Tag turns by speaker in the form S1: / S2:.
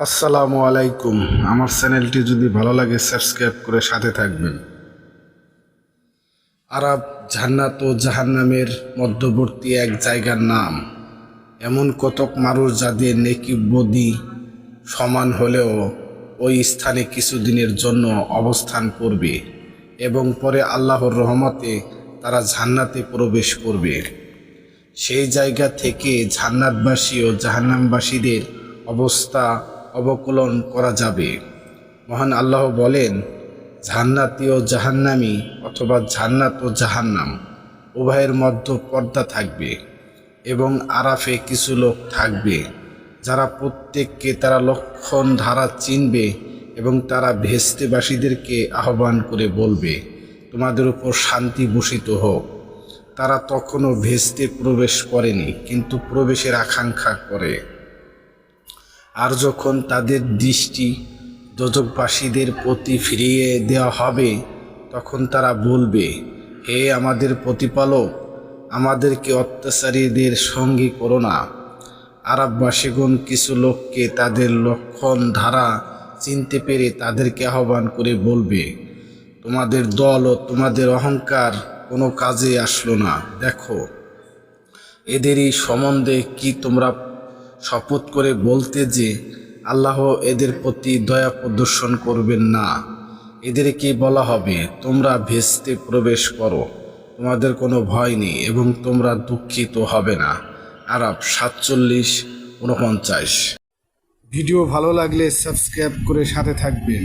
S1: আসসালামু আলাইকুম। আমার চ্যানেলটি যদি ভালো লাগে সাবস্ক্রাইব করে সাথে থাকবেন। আরব জান্নাত ও জাহান্নামের মধ্যবর্তী এক জায়গার নাম। এমন কতক মানুষ যাদের নেকি বদি সমান হলেও ওই স্থানে কিছুদিনের জন্য অবস্থান করবে এবং পরে আল্লাহর রহমতে তারা জান্নাতে প্রবেশ করবে। সেই জায়গা থেকে জান্নাতবাসী ও জাহান্নামবাসীদের অবস্থা অবলোকন করা যাবে। মহান আল্লাহ বলেন, জান্নাতি ও জাহান্নামী অথবা জান্নাত ও জাহান্নাম উভয়ের মধ্যে পর্দা থাকবে এবং আরাফে কিছু লোক থাকবে যারা প্রত্যেককে তারা লক্ষণ ধারা চিনবে এবং তারা ভেস্তেবাসীদেরকে আহ্বান করে বলবে, তোমাদের উপর শান্তি বর্ষিত হোক। তারা তখনও ভেস্তে প্রবেশ করেনি, কিন্তু প্রবেশের আকাঙ্ক্ষা করে। আর যখন তাদের দৃষ্টি দোজখবাসীদের প্রতি ফিরিয়ে দেওয়া হবে, তখন তারা বলবে, হে আমাদের প্রতিপালক, আমাদেরকে অত্যাচারীদের সঙ্গী করো না। আরববাসীগণ কিছু লোককে তাদের লক্ষণ ধারা চিনতে পেরে তাদেরকে আহ্বান করে বলবে, তোমাদের দল ও তোমাদের অহংকার কোনো কাজে আসলো না। দেখো, এদেরই সম্বন্ধে কি তোমরা শপথ করে বলতে যে আল্লাহ এদের প্রতি দয়া প্রদর্শন করবেন না? এদেরকে বলা হবে, তোমরা ভেস্তে প্রবেশ করো, তোমাদের কোনো ভয় নেই এবং তোমরা দুঃখিত হবে না। আরব 47:49। ভিডিও ভালো লাগলে সাবস্ক্রাইব করে সাথে থাকবেন।